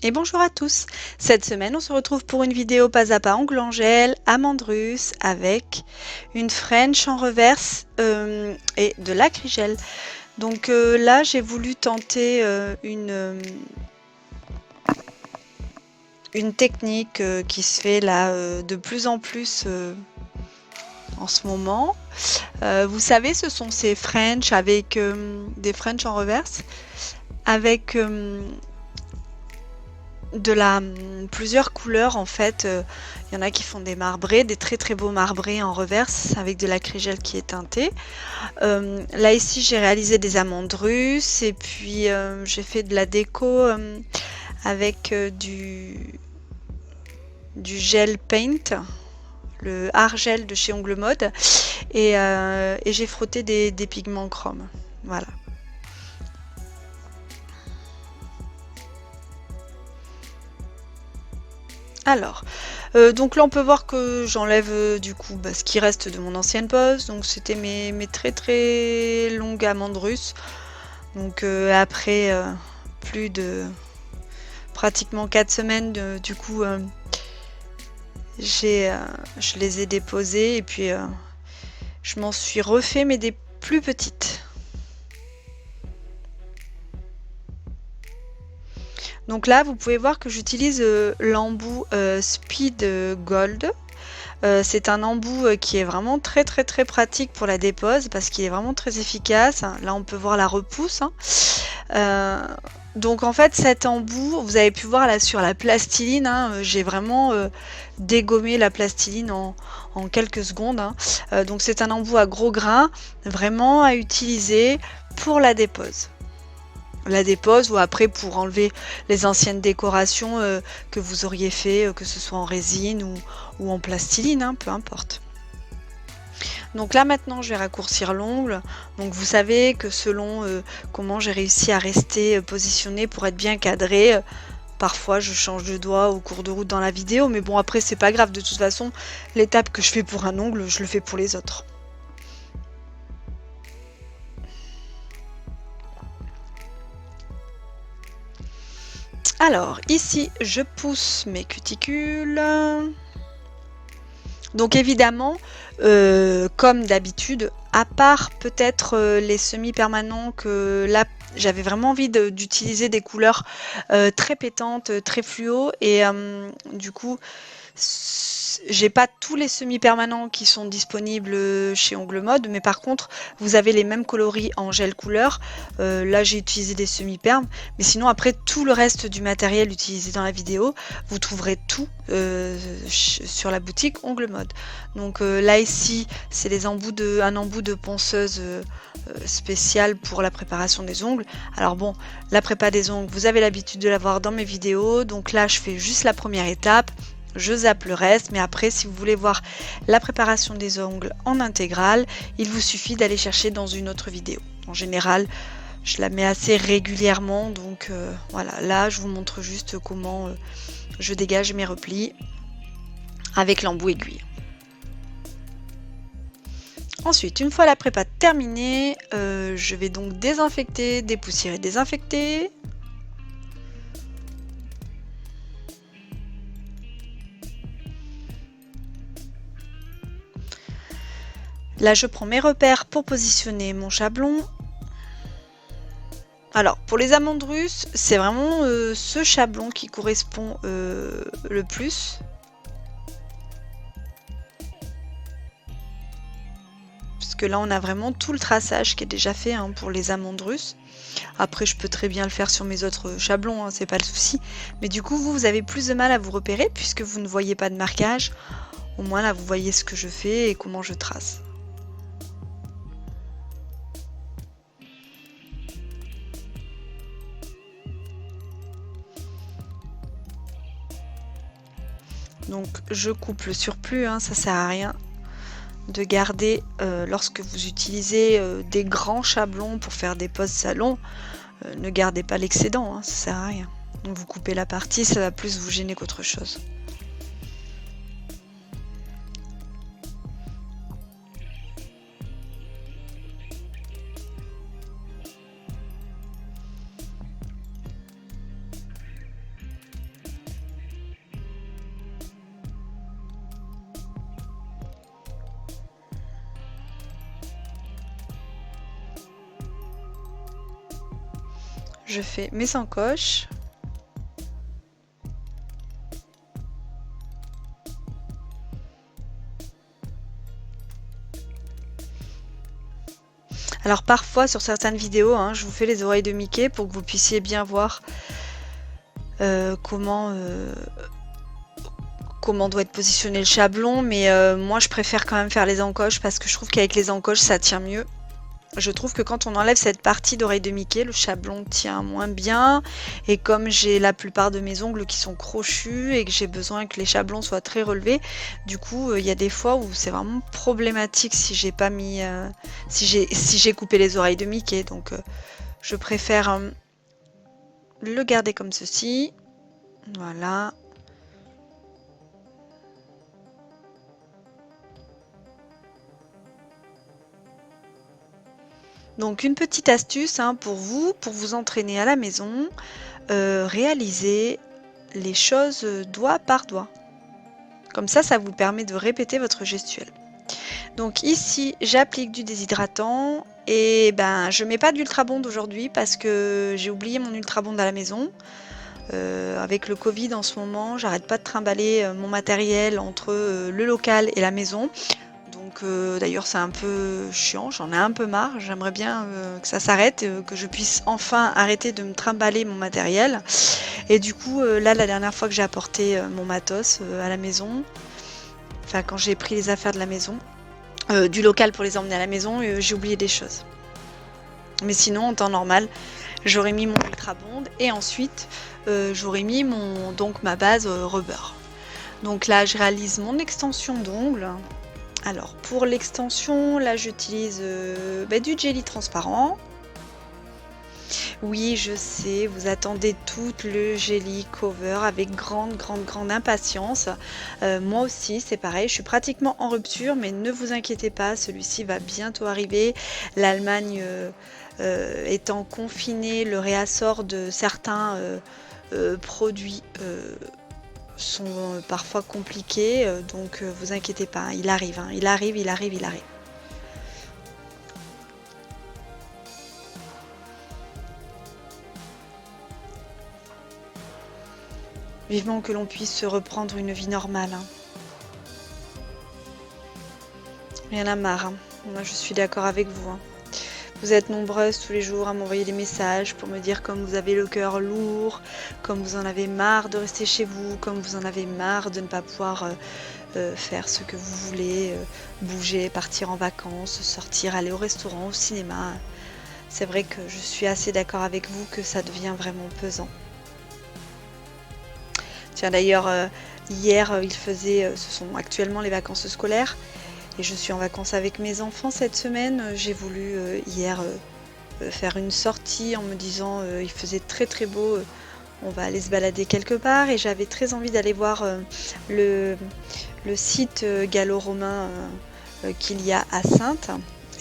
Et bonjour à tous. Cette semaine, on se retrouve pour une vidéo pas à pas ongles en gel, amande russe avec une French en reverse et de l'acrygel. Donc là, j'ai voulu tenter une technique qui se fait là de plus en plus en ce moment. Vous savez, ce sont ces French avec des French en reverse avec plusieurs couleurs en fait. Il y en a qui font des marbrés, des très très beaux marbrés en reverse avec de l'acrygel qui est teinté. Là ici j'ai réalisé des amandes russes et puis j'ai fait de la déco avec du gel paint, le art gel de chez Ongle Mode et j'ai frotté des pigments chrome. Voilà. Alors, donc là on peut voir que j'enlève du coup ce qui reste de mon ancienne pose. Donc c'était mes très très longues amandes russes. Donc après plus de pratiquement 4 semaines, du coup je les ai déposées et puis je m'en suis refait mais des plus petites. Donc là vous pouvez voir que j'utilise l'embout Speed Gold. C'est un embout qui est vraiment très très très pratique pour la dépose parce qu'il est vraiment très efficace. Là on peut voir la repousse. Donc en fait cet embout, vous avez pu voir là sur la plastiline, j'ai vraiment dégommé la plastiline en quelques secondes. Donc c'est un embout à gros grains, vraiment à utiliser pour la dépose. La dépose ou après pour enlever les anciennes décorations que vous auriez fait, que ce soit en résine ou en plastiline, peu importe. Donc là maintenant je vais raccourcir l'ongle. Donc vous savez que selon comment j'ai réussi à rester positionné pour être bien cadré, parfois je change de doigt au cours de route dans la vidéo, mais bon après c'est pas grave, de toute façon l'étape que je fais pour un ongle, je le fais pour les autres. Alors ici je pousse mes cuticules. Donc évidemment, comme d'habitude, à part peut-être les semi-permanents que là j'avais vraiment envie d'utiliser des couleurs très pétantes, très fluo et du coup j'ai pas tous les semi-permanents qui sont disponibles chez Ongle Mode, mais par contre vous avez les mêmes coloris en gel couleur. Là j'ai utilisé des semi-permes, mais sinon après tout le reste du matériel utilisé dans la vidéo, vous trouverez tout sur la boutique Ongle Mode. Donc là ici c'est un embout de ponceuse spécial pour la préparation des ongles. Alors bon, la prépa des ongles, vous avez l'habitude de la voir dans mes vidéos, donc là je fais juste la première étape. Je zappe le reste, mais après si vous voulez voir la préparation des ongles en intégrale, il vous suffit d'aller chercher dans une autre vidéo. En général, je la mets assez régulièrement, donc voilà, là je vous montre juste comment je dégage mes replis avec l'embout aiguille. Ensuite, une fois la prépa terminée, je vais donc désinfecter, dépoussiérer, désinfecter. Là, je prends mes repères pour positionner mon chablon. Alors, pour les amandes russes, c'est vraiment ce chablon qui correspond le plus. Parce que là, on a vraiment tout le traçage qui est déjà fait pour les amandes russes. Après, je peux très bien le faire sur mes autres chablons, c'est pas le souci. Mais du coup, vous avez plus de mal à vous repérer puisque vous ne voyez pas de marquage. Au moins, là, vous voyez ce que je fais et comment je trace. Donc je coupe le surplus, ça sert à rien de garder lorsque vous utilisez des grands chablons pour faire des poses salon, ne gardez pas l'excédent, ça sert à rien. Donc vous coupez la partie, ça va plus vous gêner qu'autre chose. je fais mes encoches. Alors parfois sur certaines vidéos, hein, je vous fais les oreilles de Mickey pour que vous puissiez bien voir comment doit être positionné le chablon, mais moi je préfère quand même faire les encoches parce que je trouve qu'avec les encoches ça tient mieux. Je trouve que quand on enlève cette partie d'oreille de Mickey, le chablon tient moins bien. Et comme j'ai la plupart de mes ongles qui sont crochus et que j'ai besoin que les chablons soient très relevés, du coup, il y a des fois où c'est vraiment problématique si j'ai pas mis, si j'ai coupé les oreilles de Mickey. Donc, je préfère le garder comme ceci. Voilà. Donc une petite astuce hein, pour vous entraîner à la maison, réaliser les choses doigt par doigt. Comme ça vous permet de répéter votre gestuelle. Donc ici, j'applique du déshydratant et ben je mets pas d'Ultra Bond aujourd'hui parce que j'ai oublié mon Ultra Bond à la maison. Avec le Covid en ce moment, j'arrête pas de trimballer mon matériel entre le local et la maison. Donc d'ailleurs c'est un peu chiant, j'en ai un peu marre, j'aimerais bien que ça s'arrête, que je puisse enfin arrêter de me trimballer mon matériel. Et du coup là la dernière fois que j'ai apporté mon matos à la maison, enfin quand j'ai pris les affaires de la maison, du local pour les emmener à la maison, j'ai oublié des choses. Mais sinon en temps normal, j'aurais mis mon Ultra Bond et ensuite j'aurais mis ma base rubber. Donc là je réalise mon extension d'ongles. Alors pour l'extension, là j'utilise du jelly transparent. Oui, je sais, vous attendez tout le jelly cover avec grande impatience. Moi aussi, c'est pareil, je suis pratiquement en rupture, mais ne vous inquiétez pas, celui-ci va bientôt arriver. L'Allemagne étant confinée, le réassort de certains produits sont parfois compliqués, donc vous inquiétez pas, hein, il arrive, hein, il arrive. Vivement que l'on puisse se reprendre une vie normale. Hein. Il y en a marre, hein. Moi je suis d'accord avec vous. Hein. Vous êtes nombreuses tous les jours à m'envoyer des messages pour me dire comme vous avez le cœur lourd, comme vous en avez marre de rester chez vous, comme vous en avez marre de ne pas pouvoir faire ce que vous voulez, bouger, partir en vacances, sortir, aller au restaurant, au cinéma. C'est vrai que je suis assez d'accord avec vous que ça devient vraiment pesant. Tiens d'ailleurs, hier, ce sont actuellement les vacances scolaires. Et je suis en vacances avec mes enfants cette semaine. J'ai voulu hier faire une sortie en me disant il faisait très beau, on va aller se balader quelque part. Et j'avais très envie d'aller voir le site gallo-romain qu'il y a à Saintes.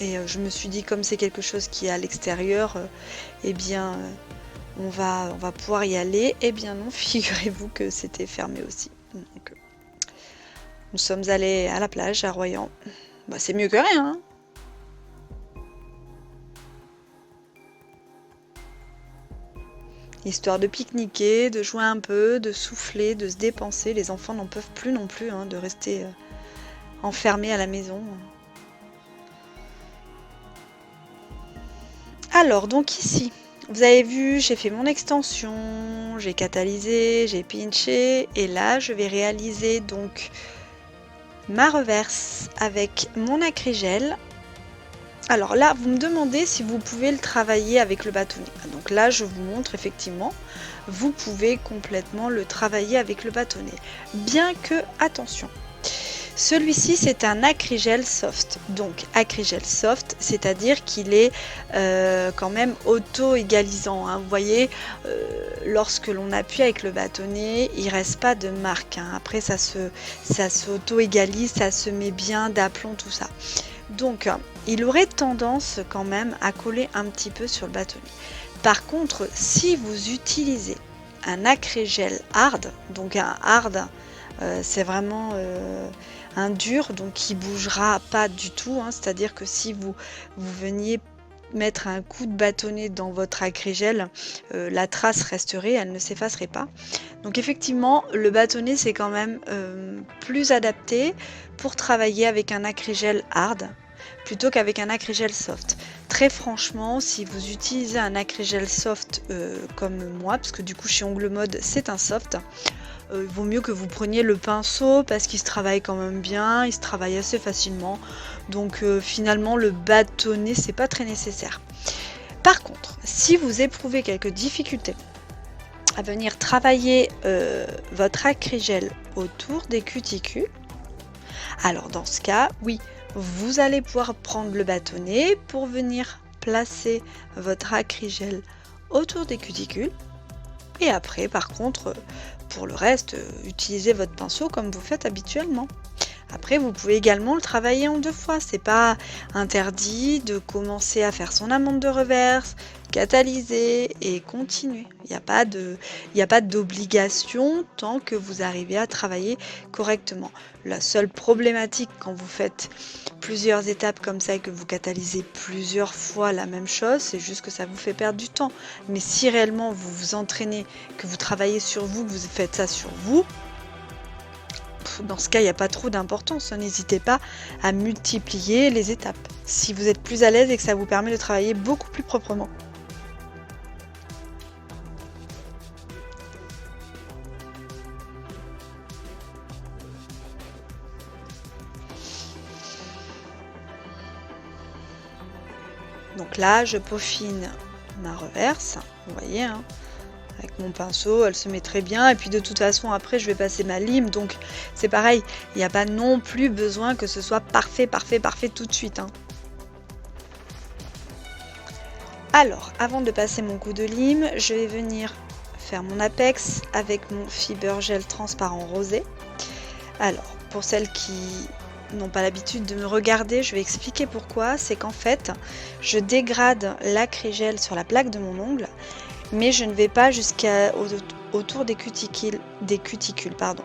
Et je me suis dit comme c'est quelque chose qui est à l'extérieur, eh bien on va pouvoir y aller. Eh bien non, figurez-vous que c'était fermé aussi. Donc, nous sommes allés à la plage à Royan. Bah, c'est mieux que rien. Hein. Histoire de pique-niquer, de jouer un peu, de souffler, de se dépenser. Les enfants n'en peuvent plus non plus hein, de rester enfermés à la maison. Alors, donc ici, vous avez vu, j'ai fait mon extension, j'ai catalysé, j'ai pinché. Et là, je vais réaliser donc ma reverse avec mon acrygel. Alors là, vous me demandez si vous pouvez le travailler avec le bâtonnet. Donc là, je vous montre effectivement, vous pouvez complètement le travailler avec le bâtonnet. Bien que, attention, celui-ci c'est un acrygel soft. Donc acrygel soft, c'est-à-dire qu'il est quand même auto-égalisant. Hein. Vous voyez, lorsque l'on appuie avec le bâtonnet, il ne reste pas de marque. Hein. Après, ça s'auto-égalise, ça se met bien d'aplomb, tout ça. Donc, il aurait tendance quand même à coller un petit peu sur le bâtonnet. Par contre, si vous utilisez un acrygel hard, donc un hard, c'est vraiment un dur, donc qui bougera pas du tout. Hein, c'est-à-dire que si vous veniez mettre un coup de bâtonnet dans votre agrégel, la trace resterait, elle ne s'effacerait pas. Donc effectivement, le bâtonnet, c'est quand même plus adapté pour travailler avec un agrégel hard plutôt qu'avec un agrégel soft. Très franchement, si vous utilisez un agrégel soft comme moi, parce que du coup chez Ongle Mode c'est un soft, il vaut mieux que vous preniez le pinceau parce qu'il se travaille quand même bien, il se travaille assez facilement. Donc finalement le bâtonnet c'est pas très nécessaire. Par contre, si vous éprouvez quelques difficultés à venir travailler votre agrégel autour des cuticules, alors dans ce cas, oui, vous allez pouvoir prendre le bâtonnet pour venir placer votre agrégel autour des cuticules. Et après, par contre, pour le reste, utilisez votre pinceau comme vous faites habituellement. Après, vous pouvez également le travailler en 2 fois. C'est pas interdit de commencer à faire son amande de reverse, catalyser et continuer. Il n'y a pas d'obligation tant que vous arrivez à travailler correctement. La seule problématique quand vous faites plusieurs étapes comme ça et que vous catalysez plusieurs fois la même chose, c'est juste que ça vous fait perdre du temps. Mais si réellement vous vous entraînez, que vous travaillez sur vous, que vous faites ça sur vous, dans ce cas, il n'y a pas trop d'importance. N'hésitez pas à multiplier les étapes si vous êtes plus à l'aise et que ça vous permet de travailler beaucoup plus proprement. Donc là, je peaufine ma reverse, vous voyez, hein. Avec mon pinceau, elle se met très bien. Et puis de toute façon, après, je vais passer ma lime. Donc c'est pareil, il n'y a pas non plus besoin que ce soit parfait tout de suite, hein. Alors, avant de passer mon coup de lime, je vais venir faire mon apex avec mon fiber gel transparent rosé. Alors, pour celles qui n'ont pas l'habitude de me regarder, je vais expliquer pourquoi. C'est qu'en fait, je dégrade l'acrygel sur la plaque de mon ongle, mais je ne vais pas autour des cuticules,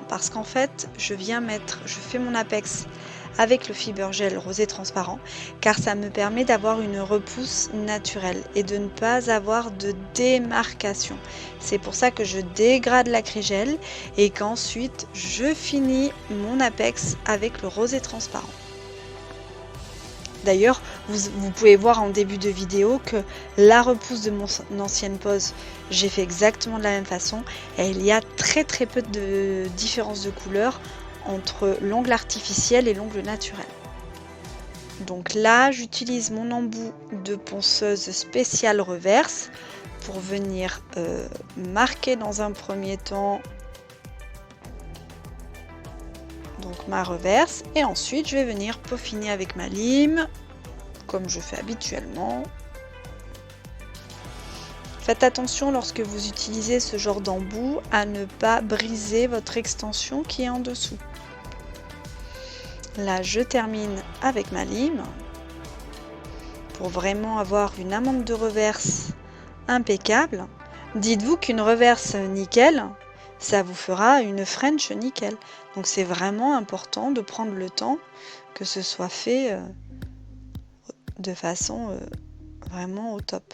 parce qu'en fait, je fais mon apex avec le fiber gel rosé transparent, car ça me permet d'avoir une repousse naturelle et de ne pas avoir de démarcation. C'est pour ça que je dégrade l'acrygel et qu'ensuite je finis mon apex avec le rosé transparent. D'ailleurs, vous pouvez voir en début de vidéo que la repousse de mon ancienne pose, j'ai fait exactement de la même façon et il y a très peu de différence de couleur entre l'ongle artificiel et l'ongle naturel. Donc là, j'utilise mon embout de ponceuse spéciale reverse pour venir marquer dans un premier temps donc ma reverse et ensuite je vais venir peaufiner avec ma lime comme je fais habituellement. Faites attention lorsque vous utilisez ce genre d'embout à ne pas briser votre extension qui est en dessous. Là je termine avec ma lime pour vraiment avoir une amande de reverse impeccable. Dites-vous qu'une reverse nickel, ça vous fera une French nickel. Donc c'est vraiment important de prendre le temps que ce soit fait de façon vraiment au top.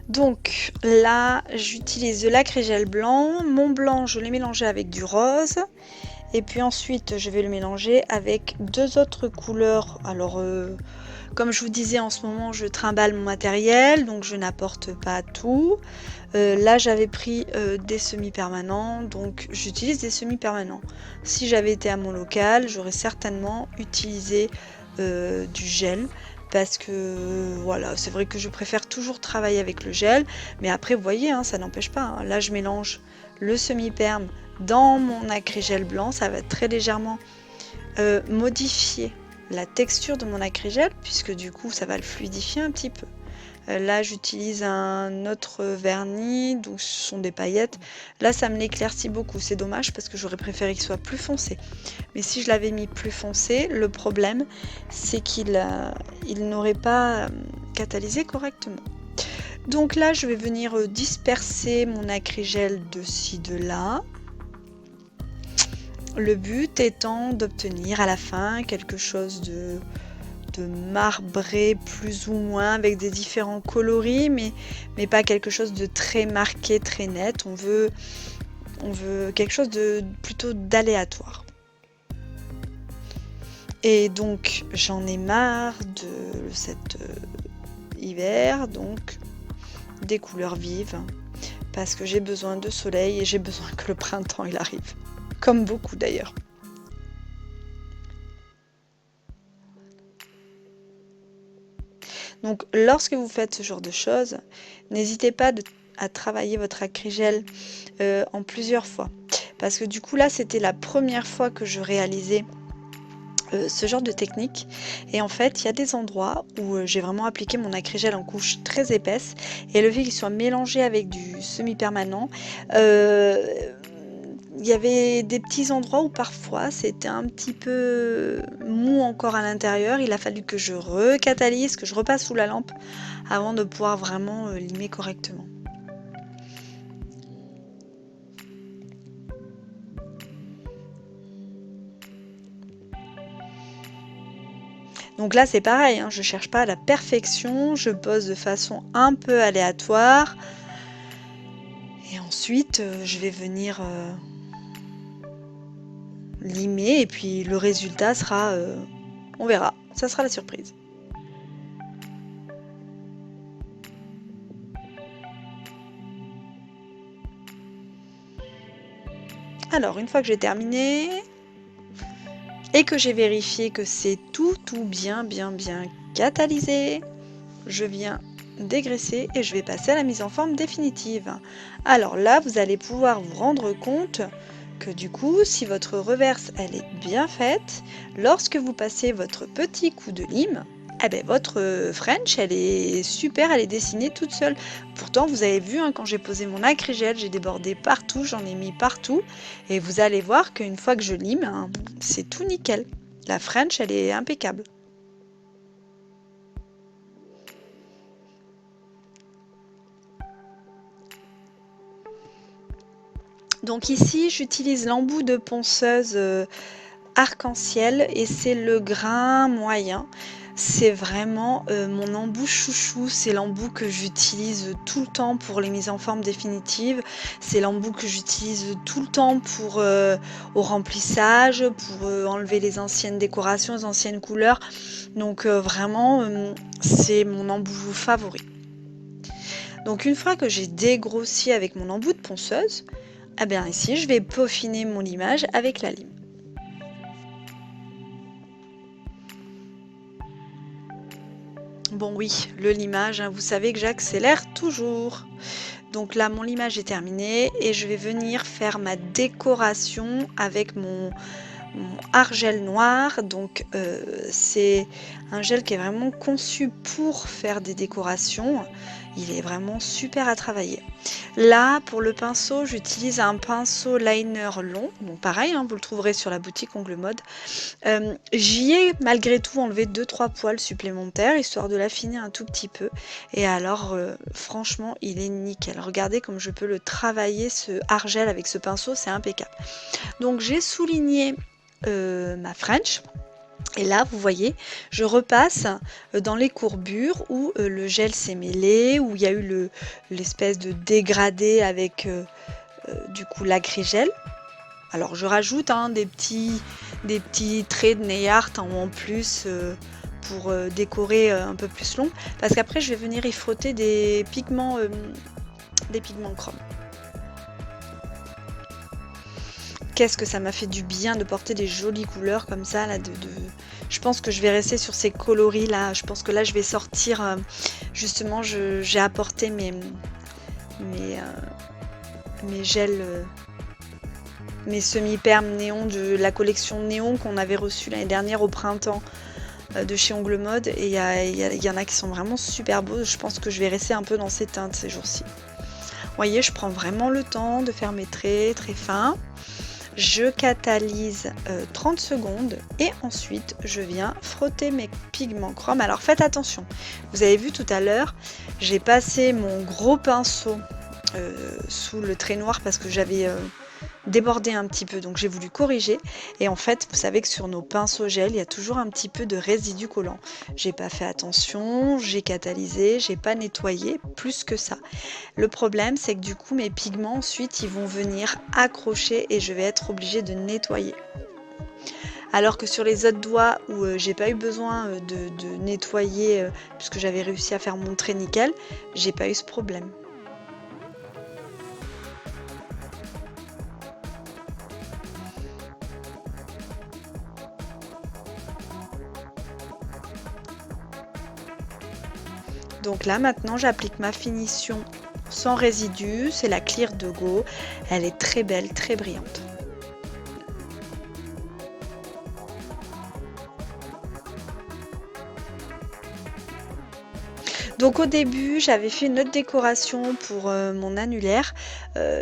Donc là, j'utilise de l'acrygel blanc. Mon blanc, je l'ai mélangé avec du rose. Et puis ensuite, je vais le mélanger avec 2 autres couleurs. Alors, comme je vous disais, en ce moment, je trimballe mon matériel, donc je n'apporte pas tout. Là, j'avais pris des semi-permanents, donc j'utilise des semi-permanents. Si j'avais été à mon local, j'aurais certainement utilisé du gel. Parce que voilà, c'est vrai que je préfère toujours travailler avec le gel, mais après vous voyez, hein, ça n'empêche pas, hein. Là je mélange le semi-perme dans mon agrégel blanc, ça va très légèrement modifier la texture de mon agrégel, puisque du coup ça va le fluidifier un petit peu. Là, j'utilise un autre vernis, donc ce sont des paillettes. Là, ça me l'éclaircit beaucoup. C'est dommage parce que j'aurais préféré qu'il soit plus foncé. Mais si je l'avais mis plus foncé, le problème, c'est il n'aurait pas catalysé correctement. Donc là, je vais venir disperser mon acrygel de ci, de là. Le but étant d'obtenir à la fin quelque chose de marbré plus ou moins avec des différents coloris, mais pas quelque chose de très marqué, très net. On veut quelque chose de plutôt d'aléatoire. Et donc j'en ai marre de cet hiver, donc des couleurs vives, parce que j'ai besoin de soleil et j'ai besoin que le printemps il arrive, comme beaucoup d'ailleurs. Donc lorsque vous faites ce genre de choses, n'hésitez pas à travailler votre acrygel en plusieurs fois. Parce que du coup là c'était la première fois que je réalisais ce genre de technique. Et en fait il y a des endroits où j'ai vraiment appliqué mon acrygel en couche très épaisse. Et le fait qu'il soit mélangé avec du semi-permanent, il y avait des petits endroits où parfois c'était un petit peu mou encore à l'intérieur. Il a fallu que je recatalyse, que je repasse sous la lampe avant de pouvoir vraiment limer correctement. Donc là c'est pareil, hein, je cherche pas la perfection, je pose de façon un peu aléatoire. Et ensuite je vais venir limer et puis le résultat sera, on verra, ça sera la surprise. Alors une fois que j'ai terminé et que j'ai vérifié que c'est tout bien catalysé, je viens dégraisser et je vais passer à la mise en forme définitive. Alors là vous allez pouvoir vous rendre compte que du coup si votre reverse elle est bien faite, lorsque vous passez votre petit coup de lime, eh ben, votre French elle est super, elle est dessinée toute seule. Pourtant vous avez vu, hein, quand j'ai posé mon acrygel, j'ai débordé partout, j'en ai mis partout et vous allez voir qu'une fois que je lime, hein, c'est tout nickel. La French elle est impeccable. Donc ici j'utilise l'embout de ponceuse arc-en-ciel et c'est le grain moyen. C'est vraiment mon embout chouchou, c'est l'embout que j'utilise tout le temps pour les mises en forme définitives, c'est l'embout que j'utilise tout le temps pour au remplissage, pour enlever les anciennes décorations, les anciennes couleurs. Donc vraiment c'est mon embout favori. Donc une fois que j'ai dégrossi avec mon embout de ponceuse, eh bien ici je vais peaufiner mon limage avec la lime. Bon oui, le limage, hein, vous savez que j'accélère toujours. Donc là, mon limage est terminé et je vais venir faire ma décoration avec mon argel noir. Donc c'est un gel qui est vraiment conçu pour faire des décorations. Il est vraiment super à travailler. Là, pour le pinceau, j'utilise un pinceau liner long. Bon, pareil, hein, vous le trouverez sur la boutique Ongle Mode. J'y ai malgré tout enlevé 2-3 poils supplémentaires, histoire de l'affiner un tout petit peu. Et alors, franchement, il est nickel. Regardez comme je peux le travailler, ce argel avec ce pinceau, c'est impeccable. Donc, j'ai souligné ma French. Et là, vous voyez, je repasse dans les courbures où le gel s'est mêlé, où il y a eu l'espèce de dégradé avec du coup l'acrygel. Alors je rajoute des petits traits de nail art en plus pour décorer un peu plus long, parce qu'après je vais venir y frotter des pigments chrome. Qu'est-ce que ça m'a fait du bien de porter des jolies couleurs comme ça là, je pense que je vais rester sur ces coloris là. Je pense que là je vais sortir justement, j'ai apporté mes gels, mes semi-permes néon de la collection néon qu'on avait reçu l'année dernière au printemps. de chez Ongle Mode et il y en a qui sont vraiment super beaux. Je pense que je vais rester un peu dans ces teintes ces jours-ci. Vous voyez, je prends vraiment le temps de faire mes traits très fins. Je catalyse 30 secondes et ensuite je viens frotter mes pigments chrome. Alors faites attention, vous avez vu tout à l'heure, j'ai passé mon gros pinceau sous le trait noir parce que j'avais débordé un petit peu, donc j'ai voulu corriger. Et en fait, vous savez que sur nos pinceaux gel, il y a toujours un petit peu de résidu collant. J'ai pas fait attention, j'ai catalysé, j'ai pas nettoyé plus que ça. Le problème, c'est que du coup, mes pigments ensuite, ils vont venir accrocher et je vais être obligée de nettoyer. Alors que sur les autres doigts où j'ai pas eu besoin de nettoyer puisque j'avais réussi à faire mon trait nickel, j'ai pas eu ce problème. Donc là maintenant j'applique ma finition sans résidus, c'est la Clear de Go, elle est très belle, très brillante. Donc au début, j'avais fait une autre décoration pour mon annulaire.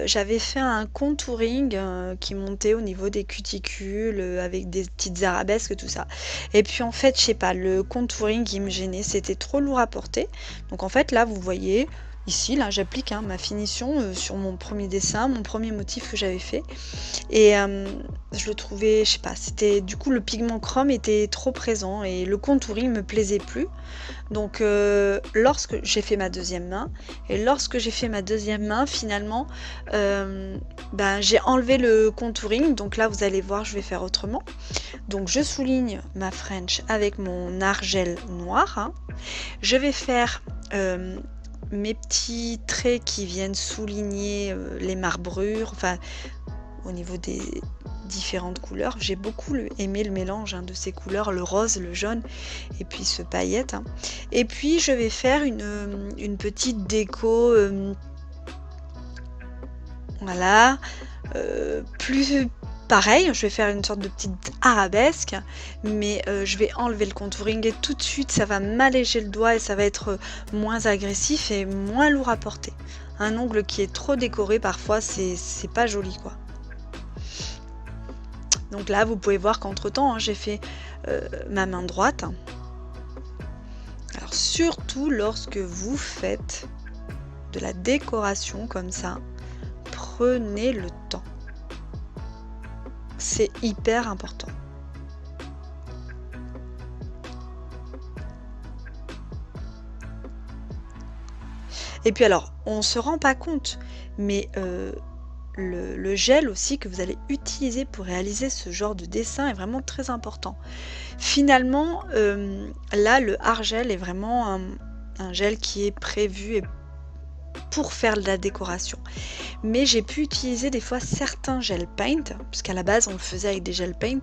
J'avais fait un contouring qui montait au niveau des cuticules avec des petites arabesques, tout ça. Et puis en fait, je sais pas, le contouring il me gênait, c'était trop lourd à porter. Donc en fait, là, vous voyez, ici, là, j'applique ma finition sur mon premier dessin, mon premier motif que j'avais fait. Et je le trouvais, je sais pas, c'était du coup le pigment chrome était trop présent et le contouring me plaisait plus. Donc lorsque j'ai fait ma deuxième main, et lorsque j'ai fait ma deuxième main, finalement, ben, j'ai enlevé le contouring. Donc là, vous allez voir, je vais faire autrement. Donc je souligne ma French avec mon argel noir. Hein. Je vais faire mes petits traits qui viennent souligner les marbrures, enfin au niveau des différentes couleurs. J'ai beaucoup aimé le mélange de ces couleurs, le rose, le jaune et puis ce paillette. Hein. Et puis je vais faire une petite déco, voilà, plus pareil, je vais faire une sorte de petite arabesque, mais je vais enlever le contouring et tout de suite ça va m'alléger le doigt et ça va être moins agressif et moins lourd à porter. Un ongle qui est trop décoré parfois c'est pas joli quoi. Donc là, vous pouvez voir qu'entre-temps, j'ai fait ma main droite. Alors surtout lorsque vous faites de la décoration comme ça, prenez le temps. C'est hyper important. Et puis alors, on ne se rend pas compte, mais le gel aussi que vous allez utiliser pour réaliser ce genre de dessin est vraiment très important. Finalement, là, le Argel est vraiment un gel qui est prévu et pour faire de la décoration. Mais j'ai pu utiliser des fois certains gel paint, puisqu'à la base on le faisait avec des gel paint.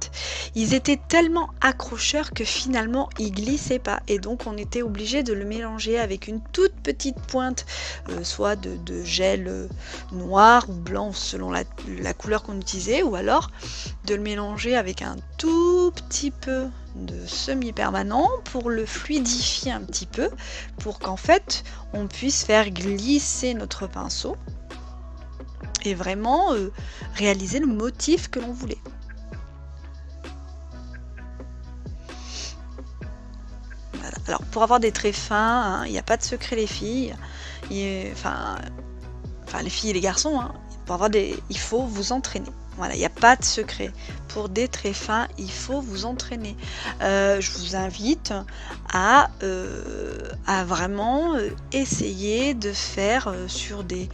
Ils étaient tellement accrocheurs que finalement ils glissaient pas et donc on était obligé de le mélanger avec une toute petite pointe, soit de gel noir ou blanc selon la couleur qu'on utilisait, ou alors de le mélanger avec un tout petit peu de semi-permanent pour le fluidifier un petit peu, pour qu'en fait on puisse faire glisser notre pinceau et vraiment réaliser le motif que l'on voulait. Voilà. Alors pour avoir des traits fins, il n'y a pas de secret les filles, enfin les filles et les garçons, pour avoir il faut vous entraîner. Voilà, il n'y a pas de secret. Pour des traits fins, il faut vous entraîner. Je vous invite à vraiment essayer de faire sur des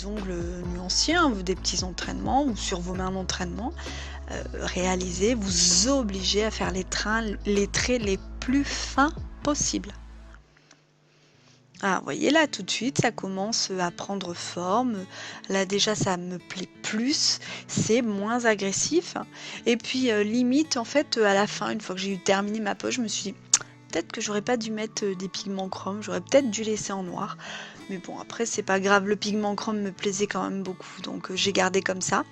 ongles nuanciers, des petits entraînements ou sur vos mains d'entraînement, réaliser, vous obliger à faire les traits les plus fins possibles. Ah, vous voyez là, tout de suite, ça commence à prendre forme. Là, déjà, ça me plaît plus. C'est moins agressif. Et puis, limite, en fait, à la fin, une fois que j'ai eu terminé ma poche, je me suis dit, peut-être que j'aurais pas dû mettre des pigments chrome. J'aurais peut-être dû laisser en noir. Mais bon, après, c'est pas grave. Le pigment chrome me plaisait quand même beaucoup. Donc, j'ai gardé comme ça.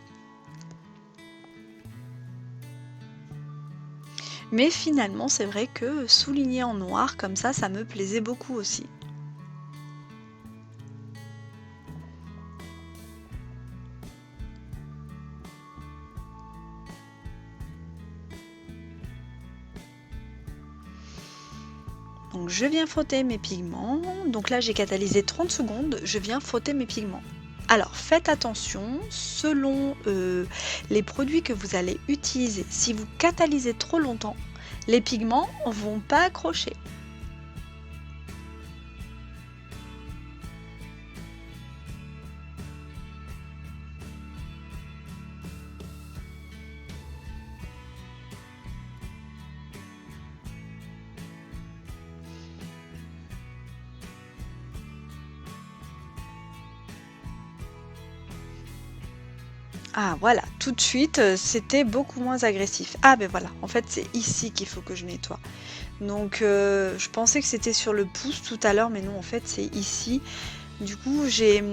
Mais finalement, c'est vrai que souligner en noir comme ça me plaisait beaucoup aussi. Donc je viens frotter mes pigments. Donc là j'ai catalysé 30 secondes, je viens frotter mes pigments. Alors faites attention, selon les produits que vous allez utiliser, si vous catalysez trop longtemps, les pigments vont pas accrocher. Ah voilà, tout de suite, c'était beaucoup moins agressif. Ah ben voilà, en fait c'est ici qu'il faut que je nettoie. Donc je pensais que c'était sur le pouce tout à l'heure, mais non, en fait c'est ici. Du coup, j'ai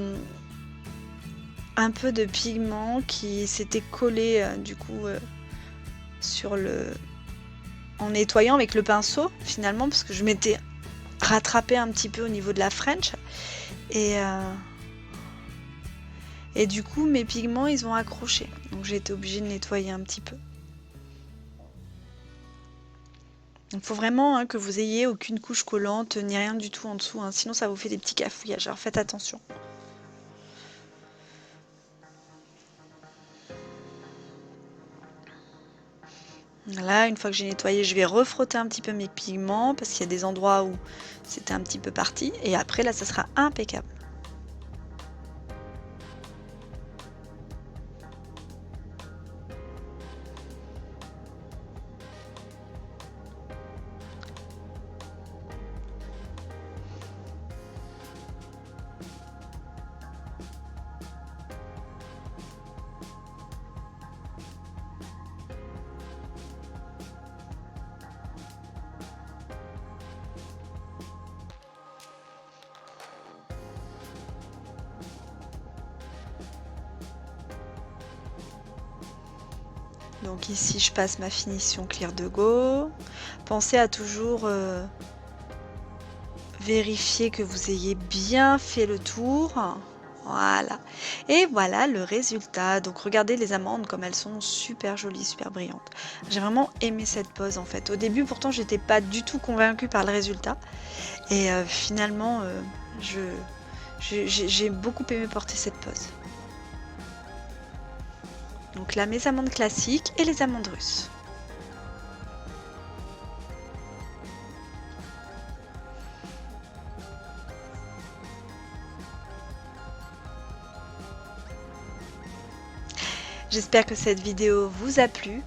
un peu de pigment qui s'était collé du coup sur le en nettoyant avec le pinceau finalement, parce que je m'étais rattrapé un petit peu au niveau de la French et, euh, et du coup mes pigments ils ont accroché. Donc j'ai été obligée de nettoyer un petit peu. Il faut vraiment que vous ayez aucune couche collante ni rien du tout en dessous, hein, sinon ça vous fait des petits cafouillages. Alors faites attention. Là, une fois que j'ai nettoyé, je vais refrotter un petit peu mes pigments parce qu'il y a des endroits où c'était un petit peu parti. Et après, là, ça sera impeccable. Donc ici, je passe ma finition Clear de Go. Pensez à toujours vérifier que vous ayez bien fait le tour. Voilà. Et voilà le résultat. Donc regardez les amandes comme elles sont super jolies, super brillantes. J'ai vraiment aimé cette pose en fait. Au début, pourtant, j'étais pas du tout convaincue par le résultat. Et finalement, j'ai beaucoup aimé porter cette pose. Donc là, mes amandes classiques et les amandes russes. J'espère que cette vidéo vous a plu.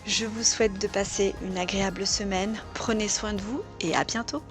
Je vous souhaite de passer une agréable semaine. Prenez soin de vous et à bientôt.